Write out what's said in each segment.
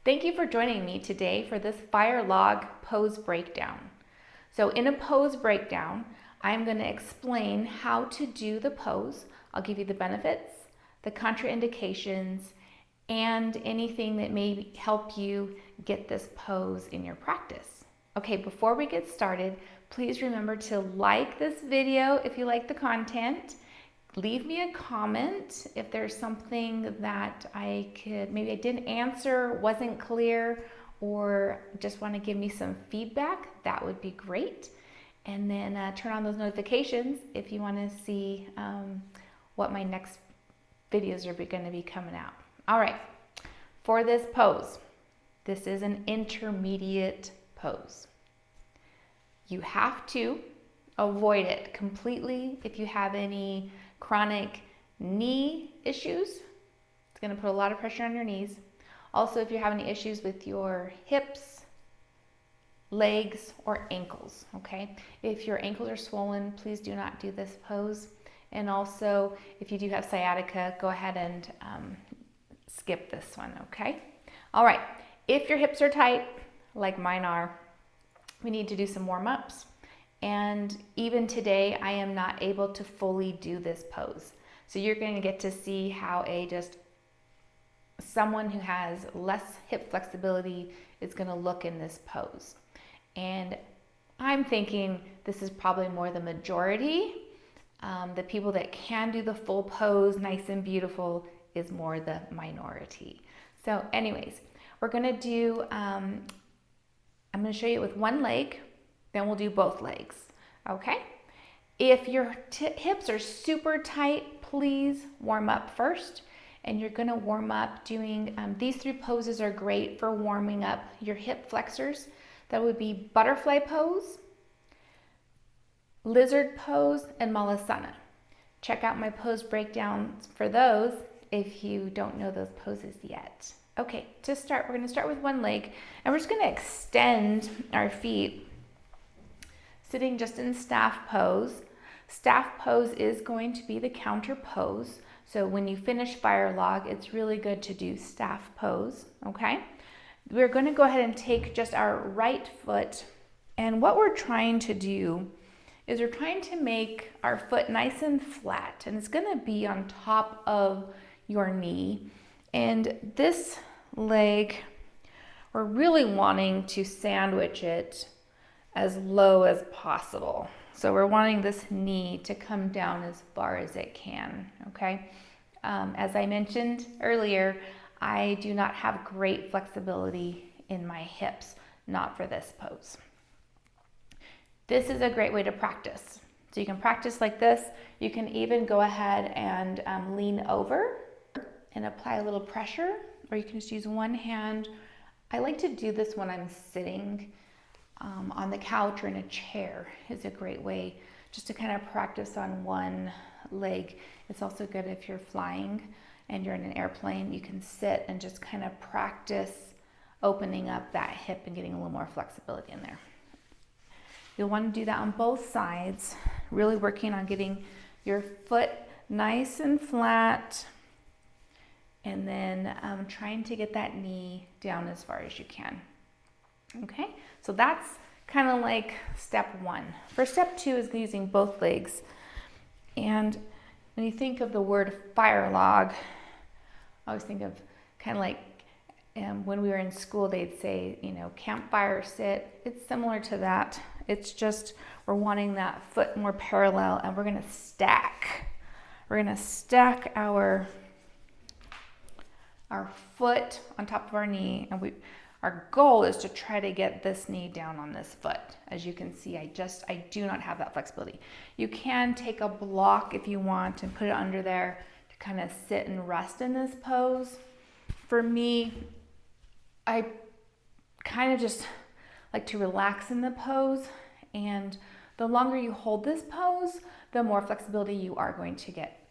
Thank you for joining me today for this firelog pose breakdown. So in a pose breakdown, I'm going to explain how to do the pose. I'll give you the benefits, the contraindications, and anything that may help you get this pose in your practice. Okay, before we get started, please remember to like this video if you like the content. Leave me a comment if there's something that maybe I didn't answer, wasn't clear, or just want to give me some feedback. That would be great. And then turn on those notifications if you want to see what my next videos are going to be coming out. All right, for this pose, this is an intermediate pose. You have to avoid it completely if you have any chronic knee issues. It's going to put a lot of pressure on your knees. Also, if you're having issues with your hips, legs, or ankles, okay? If your ankles are swollen, please do not do this pose. And also, if you do have sciatica, go ahead and skip this one, okay? All right, if your hips are tight, like mine are, we need to do some warm-ups. And even today, I am not able to fully do this pose. So you're going to get to see how someone who has less hip flexibility is going to look in this pose. And I'm thinking this is probably more the majority. The people that can do the full pose, nice and beautiful, is more the minority. So anyways, we're going to do, I'm going to show you it with one leg. Then we'll do both legs, okay? If your hips are super tight, please warm up first. And you're gonna warm up doing, these three poses are great for warming up your hip flexors. That would be butterfly pose, lizard pose, and malasana. Check out my pose breakdowns for those if you don't know those poses yet. Okay, to start, we're gonna start with one leg, and we're just gonna extend our feet sitting just in staff pose. Staff pose is going to be the counter pose. So when you finish firelog, it's really good to do staff pose, okay? We're going to go ahead and take just our right foot, and what we're trying to do is we're trying to make our foot nice and flat, and it's going to be on top of your knee. And this leg, we're really wanting to sandwich it as low as possible. So we're wanting this knee to come down as far as it can, okay? As I mentioned earlier, I do not have great flexibility in my hips, not for this pose. This is a great way to practice. So you can practice like this. You can even go ahead and lean over and apply a little pressure, or you can just use one hand. I like to do this when I'm sitting on the couch or in a chair. Is a great way just to kind of practice on one leg. It's also good if you're flying and you're in an airplane, you can sit and just kind of practice opening up that hip and getting a little more flexibility in there. You'll want to do that on both sides, really working on getting your foot nice and flat, and then trying to get that knee down as far as you can. Okay, so that's kind of like step one. For step two is using both legs. And when you think of the word firelog, I always think of kind of like when we were in school, they'd say, campfire sit. It's similar to that. It's just we're wanting that foot more parallel, and we're going to stack. We're going to stack our foot on top of our knee, and our goal is to try to get this knee down on this foot. As you can see, I do not have that flexibility. You can take a block if you want and put it under there to kind of sit and rest in this pose. For me, I kind of just like to relax in the pose, and the longer you hold this pose, the more flexibility you are going to get.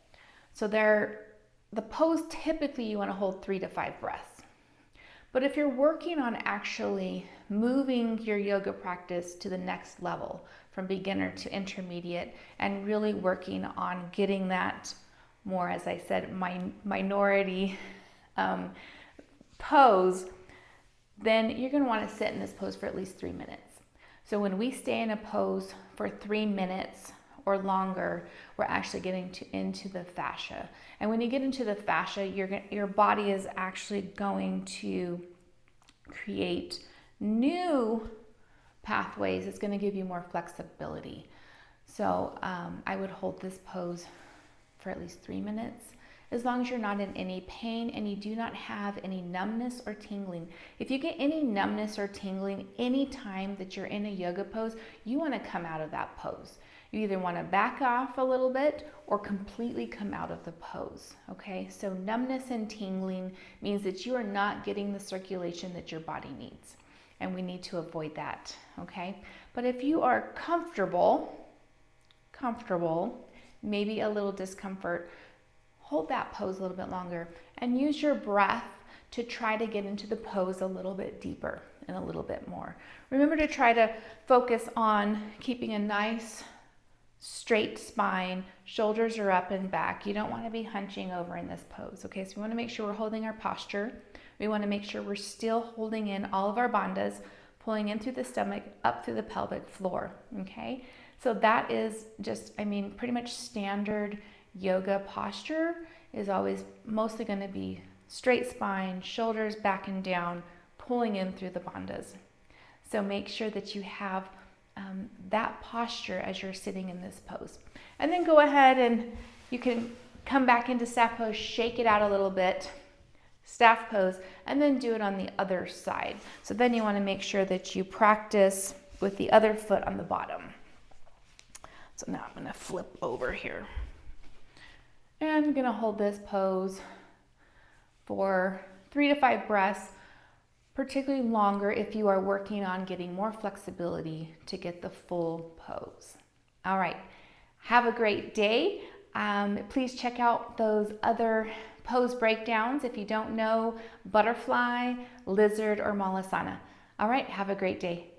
So the pose, typically you want to hold 3 to 5 breaths. But if you're working on actually moving your yoga practice to the next level, from beginner to intermediate, and really working on getting that more, as I said, minority pose, then you're going to want to sit in this pose for at least 3 minutes. So when we stay in a pose for 3 minutes or longer, we're actually getting into the fascia. And when you get into the fascia, your body is actually going to create new pathways. It's going to give you more flexibility. So I would hold this pose for at least 3 minutes, as long as you're not in any pain and you do not have any numbness or tingling. If you get any numbness or tingling anytime that you're in a yoga pose, you want to come out of that pose. You either want to back off a little bit or completely come out of the pose, okay? So numbness and tingling means that you are not getting the circulation that your body needs, and we need to avoid that, okay? But if you are comfortable, maybe a little discomfort, hold that pose a little bit longer and use your breath to try to get into the pose a little bit deeper and a little bit more. Remember to try to focus on keeping a nice straight spine, shoulders are up and back. You don't want to be hunching over in this pose, okay? So we want to make sure we're holding our posture. We want to make sure we're still holding in all of our bandhas, pulling in through the stomach, up through the pelvic floor, okay? So that is just, pretty much standard yoga posture is always mostly going to be straight spine, shoulders back and down, pulling in through the bandhas. So make sure that you have that posture as you're sitting in this pose. And then go ahead and you can come back into staff pose, shake it out a little bit, staff pose, and then do it on the other side. So then you want to make sure that you practice with the other foot on the bottom. So now I'm going to flip over here. And I'm going to hold this pose for 3 to 5 breaths, particularly longer if you are working on getting more flexibility to get the full pose. All right, have a great day. Please check out those other pose breakdowns if you don't know butterfly, lizard, or malasana. All right, have a great day.